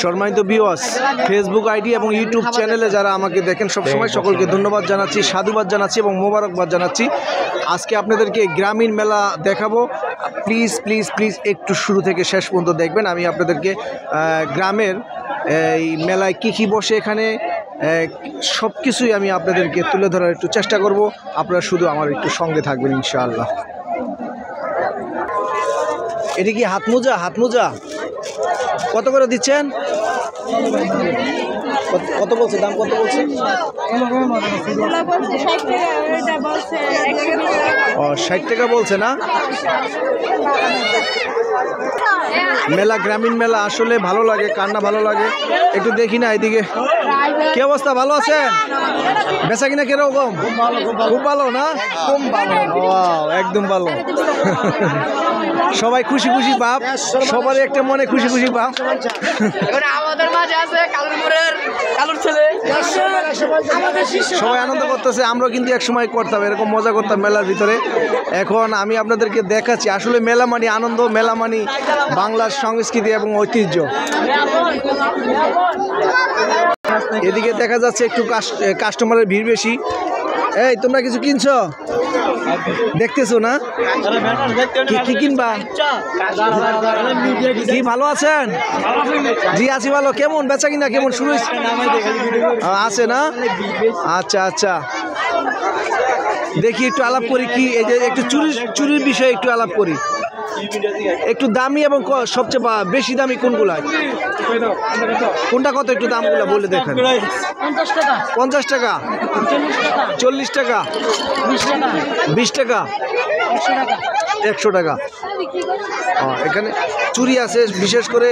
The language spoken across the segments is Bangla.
সম্মানিত ভিউয়ার্স, ফেসবুক আইডি এবং ইউটিউব চ্যানেলে যারা আমাকে দেখেন সবসময় সকলকে ধন্যবাদ জানাচ্ছি, সাধুবাদ জানাচ্ছি এবং মোবারকবাদ জানাচ্ছি। আজকে আপনাদেরকে গ্রামীণ মেলা দেখাবো। প্লিজ প্লিজ প্লিজ একটু শুরু থেকে শেষ পর্যন্ত দেখবেন। আমি আপনাদেরকে গ্রামের এই মেলায় কী বসে এখানে সব কিছুই আমি আপনাদেরকে তুলে ধরার একটু চেষ্টা করব। আপনারা শুধু আমার একটু সঙ্গে থাকবেন ইনশাআল্লাহ। এটা কি হাত মোজা কত করে দিচ্ছেন? কত বলছে দাম? কত বলছে? 60 টাকা বলছে না? মেলা, গ্রামীণ মেলা আসলে ভালো লাগে, কান্না ভালো লাগে। একটু দেখি না এদিকে, কি অবস্থা? ভালো আছেন? বেচা কিনা কিরকম? খুব ভালো না? একদম ভালো। সবাই খুশি খুশি ভাব, সবারই একটা মনে খুশি খুশি ভাব। আমাদের মাঝে আছে কালুর ছেলে, সবাই আনন্দ করতেছে। আমরা কিন্তু এক সময় করতাম, এরকম মজা করতাম মেলার ভিতরে। এখন আমি আপনাদেরকে দেখাচ্ছি আসলে মেলা মানে আনন্দ, মেলা মানে বাংলার সংস্কৃতি এবং ঐতিহ্য। এদিকে দেখা যাচ্ছে একটু কাস্টমারের ভিড় বেশি। এই তোমরা কিছু কিনছো? দেখতেছো না? কি কিনবা? কি ভালো আছেন? জি আছি ভালো। কেমন বেচা কিনা কেমন শুরু আছে না? আচ্ছা আচ্ছা, দেখি একটু আলাপ করি। কি এই যে একটু চুরির বিষয়ে একটু আলাপ করি। একটু দামি এবং সবচেয়ে বেশি দামি কোনগুলা? কোনটা কত একটু দামগুলো বলে দেখেন। 50 টাকা, 40 টাকা, 20 টাকা, 100 টাকা। এখানে চুড়ি আছে, বিশেষ করে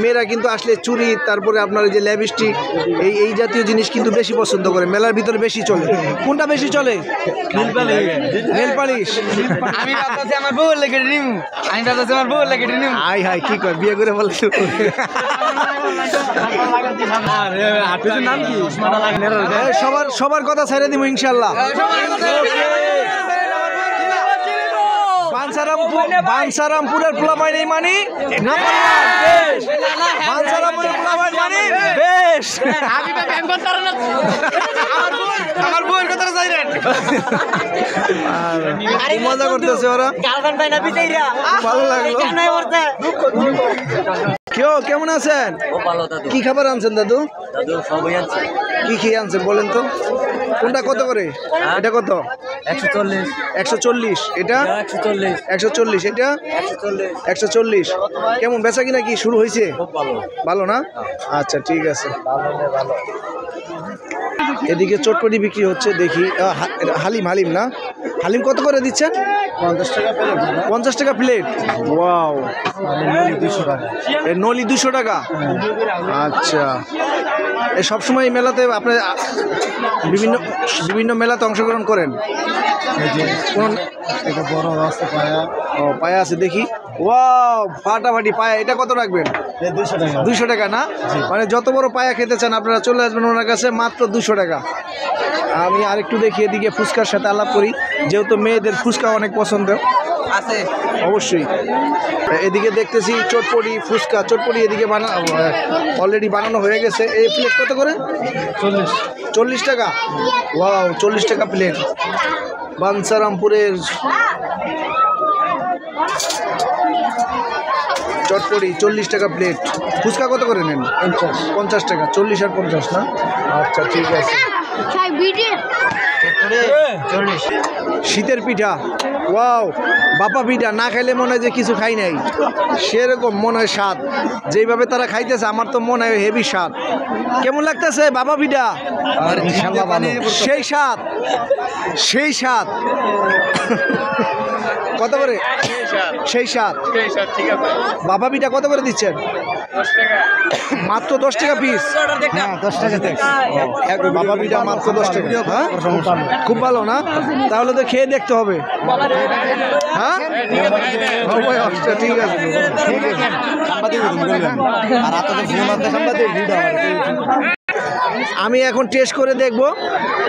মেয়েরা কিন্তু আসলে চুড়ি, তারপরে আপনার এই যে লিপস্টিক, এই জাতীয় জিনিস কিন্তু বেশি পছন্দ করে। মেলার ভিতরে বেশি চলে। কোনটা বেশি চলে? Nail polish. আমি ভাবতেছি আমার বউ লেগে নিমু, হাই হাই কি কর, বিয়ে করে বলছো? সবার কথা ছেড়ে দিব ইনশাল্লাহ। বাঞ্ছারামপুরের পোলাপাইন এই মানি বাঞ্ছারামপুরের পোলাপাইন মানি বেশ। আমার বউয়ের কথা যাইরেন, মজা করতেছে ওরা, ভালো লাগলো। কেমন আছেন? কি খাবার আনছেন দাদু? কি আনছেন বলেন তো? কোনটা কত করে? এটা কত? 140। এটা 140। এটা 140। কেমন বেচা কিনা কি শুরু হয়েছে? ভালো না? আচ্ছা ঠিক আছে। এদিকে চটপটি বিক্রি হচ্ছে, দেখি। হালিম না? হালিম কত করে দিচ্ছেন? 50 টাকা প্লেট। ওয়াও, নলি 200 টাকা। আচ্ছা, এই সবসময় মেলাতে আপনি বিভিন্ন মেলাতে অংশগ্রহণ করেন? পায়া আছে দেখি। ওয়াও, ফাটাফাটি পায়া। এটা কত রাখবেন? 200 টাকা না? মানে যত বড় পায়া খেতে চান আপনারা চলে আসবেন ওনার কাছে, মাত্র 200 টাকা। আমি আরেকটু দেখি এদিকে, ফুচকার সাথে আলাপ করি, যেহেতু মেয়েদের ফুচকা অনেক পছন্দ আছে অবশ্যই। এদিকে দেখতেছি চটপটি, ফুচকা। চটপটি এদিকে অলরেডি বানানো হয়ে গেছে। এই প্লেট কত করে? 40 টাকা। ওয়াও, 40 টাকা প্লেট। বাঞ্ছারামপুরের চটপটি 40 টাকা প্লেট। ফুচকা কত করে নেন? 50 টাকা। 40 আর 50 না? আচ্ছা ঠিক আছে। শীতের পিঠা। ওয়াও, বাপা পিঠা না খাইলে মনে হয় যে কিছু খাই নাই, সেরকম মনে হয় স্বাদ। যেইভাবে তারা খাইতেছে আমার তো মনে হয় হেভি স্বাদ। কেমন লাগতেছে বাবা পিঠা? সেই স্বাদ। কত করে? সেই স্বাদ। বাবা পিঠা কত করে দিচ্ছেন? মাত্র 10 টাকা পিস। 10 টাকা বাবা পিঠা মাত্র 10 টাকা। হ্যাঁ, খুব ভালো না? তাহলে তো খেয়ে দেখতে হবে। হ্যাঁ ঠিক আছে। আমি এখন টেস্ট করে দেখব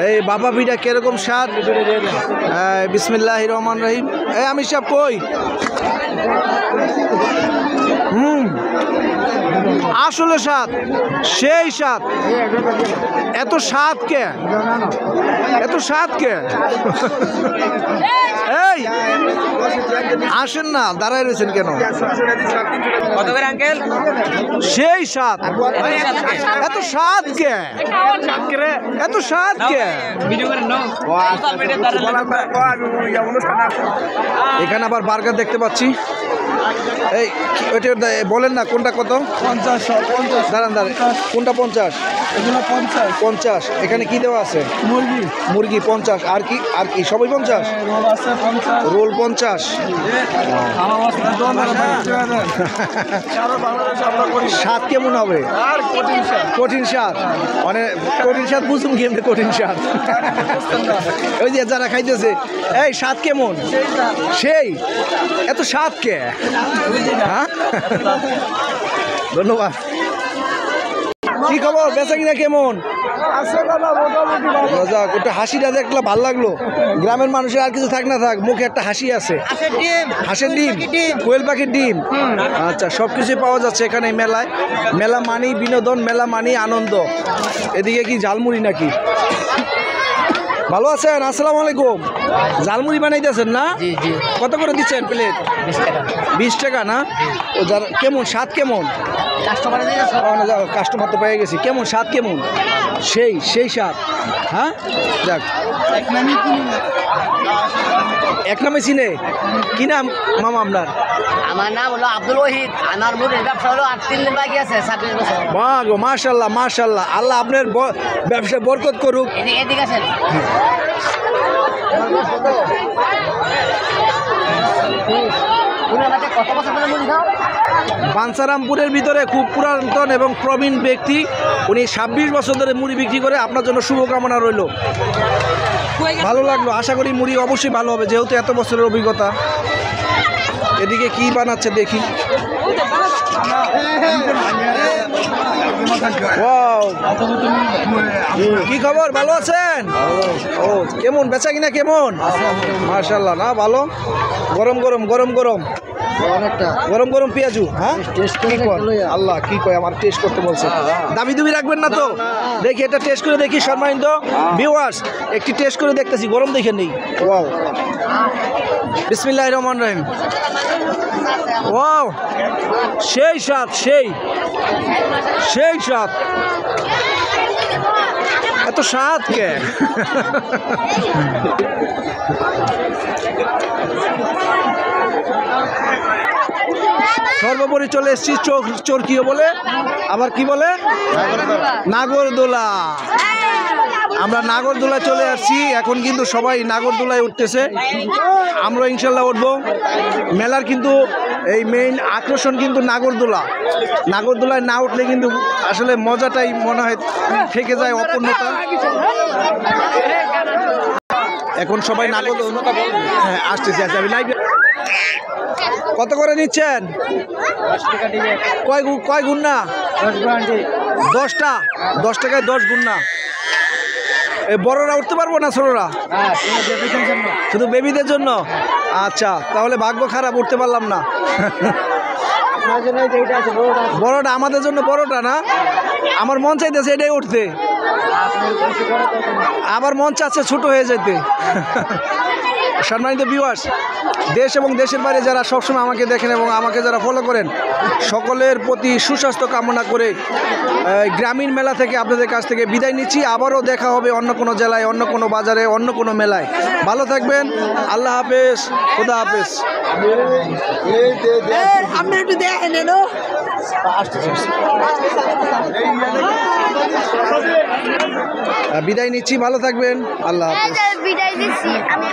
এই বাবা পিঠা কিরকম স্বাদ। বিসমিল্লাহির রহমানির রহিম। এই আমি সব কই আসলে স্বাদ, সেই স্বাদ। এত স্বাদ কে, এত স্বাদ কে? এই আসেন না, দাঁড়ায় রয়েছেন কেন? সেই স্বাদ, এত স্বাদ কে, এত স্বাদ কে? এখানে আবার বার্গার দেখতে পাচ্ছি। এই ওইটা বলেন না কোনটা কত? 50। দাঁড়ান দাঁড়ান, কোনটা 50? 50। এখানে কি দেওয়া আছে? মুরগি। মুরগি 50। আর কি, আর কি সবই 50? রোল 50। স্বাদ কেমন হবে? কঠিন স্বাদ, মানে কঠিন স্বাদ বুঝুন কেমন কঠিন স্বাদ। ওই যে যারা খাইতেছে, এই স্বাদ কেমন? সেই এত স্বাদ কে? হ্যাঁ, ধন্যবাদ। কি খবর, বেচা কিনা কেমন? যাক, একটু হাসিটা দেখলে ভালো লাগলো। গ্রামের মানুষের আর কিছু থাক না থাক, মুখে একটা হাসি আছে। হাঁসের ডিম, কোয়েল পাখির ডিম, আচ্ছা, সব কিছুই পাওয়া যাচ্ছে এখানে মেলায়। মেলা মানেই বিনোদন, মেলা মানেই আনন্দ। এদিকে কি ঝালমুড়ি নাকি? ভালো আছেন? আসসালামু আলাইকুম। ঝালমুড়ি বানাইতেছেন না? কত করে দিচ্ছেন প্লেট? 20 টাকা না? ও যার কেমন স্বাদ কেমন? কাস্টমার তো পেয়ে গেছি। কেমন স্বাদ কেমন? সেই সেই স্বাদ। হ্যাঁ, যাক। এক নামে চিনে? কি নাম মামা আপনার? আমার নাম হলো আব্দুল ওহিদ। আমার মুরগির ব্যবসা হলো 3 দিন বাকি আছে, 26 বছর। বাহ গো, মাশাআল্লাহ মাশাআল্লাহ। আল্লাহ আপনার ব্যবসা বরকত করুক। এদিকে আছেন। কত বছর ধরে মুরগি খাও? বাঞ্ছারামপুরের ভিতরে খুব পুরাতন এবং প্রবীণ ব্যক্তি, উনি 26 বছর ধরে মুড়ি বিক্রি করে। আপনার জন্য শুভকামনা রইল। ভালো লাগলো, আশা করি মুড়ি অবশ্যই ভালো হবে, যেহেতু এত বছরের অভিজ্ঞতা। এদিকে কি বানাচ্ছে দেখি। কি খবর, ভালো আছেন? ও, কেমন বেচা কিনা কেমন? মাশাআল্লাহ, না ভালো। গরম গরম গরম গরম গরম গরম পেঁয়াজু। হ্যাঁ, আল্লাহ কি কয়, আমার টেস্ট করতে বলছে। দাবি দুবি রাখবেন না তো? দেখি এটা টেস্ট করে দেখি। সম্মানিত ভিউয়ার্স, একটি টেস্ট করে দেখতেছি, গরম দেখে নেই। ওয়াও, বিসমিল্লাহির রহমানির রহিম। ওয়াও, সেই স্বাদ, সেই সেই স্বাদ। এত স্বাদ কে? সর্বোপরি চলে এসেছি চরকিও বলে, আবার কি বলে, নাগরদোলা। আমরা নাগরদোলায় চলে আসছি। এখন কিন্তু সবাই নাগরদোলায় উঠতেছে, আমরা ইনশাল্লাহ উঠবো। মেলার কিন্তু এই মেইন আকর্ষণ কিন্তু নাগরদোলা। নাগরদোলায় না উঠলে কিন্তু আসলে মজাটাই মনে হয় থেকে যায়, অপূর্ণতা। এখন সবাই নাগরদোলা আসতেছে। আচ্ছা, আমি লাইভ। কত করে নিচ্ছেন? কয় গুন্না? 10টা। 10 টাকায় 10 গুন্না। এই বড়রা উঠতে পারবো না, ছোটরা? শুধু বেবিদের জন্য। আচ্ছা, তাহলে ভাগ্য খারাপ, উঠতে পারলাম না। বড়টা আমাদের জন্য, বড়টা না? আমার মন চাইতেছে এটাই উঠতে, আবার মন চাচ্ছে ছোট হয়ে যেতে। সম্মানিত ভিউয়ার্স, দেশ এবং দেশের বাইরে যারা সবসময় আমাকে দেখেন এবং আমাকে যারা ফলো করেন, সকলের প্রতি সুস্বাস্থ্য কামনা করে গ্রামীণ মেলা থেকে আপনাদের কাছ থেকে বিদায় নিচ্ছি। আবারও দেখা হবে অন্য কোনো জেলায়, অন্য কোনো বাজারে, অন্য কোনো মেলায়। ভালো থাকবেন, আল্লাহ হাফেজ, খোদা হাফেজ। বিদায় নিচ্ছি, ভালো থাকবেন, আল্লাহ হাফেজ। বিদায় দিচ্ছি আমি।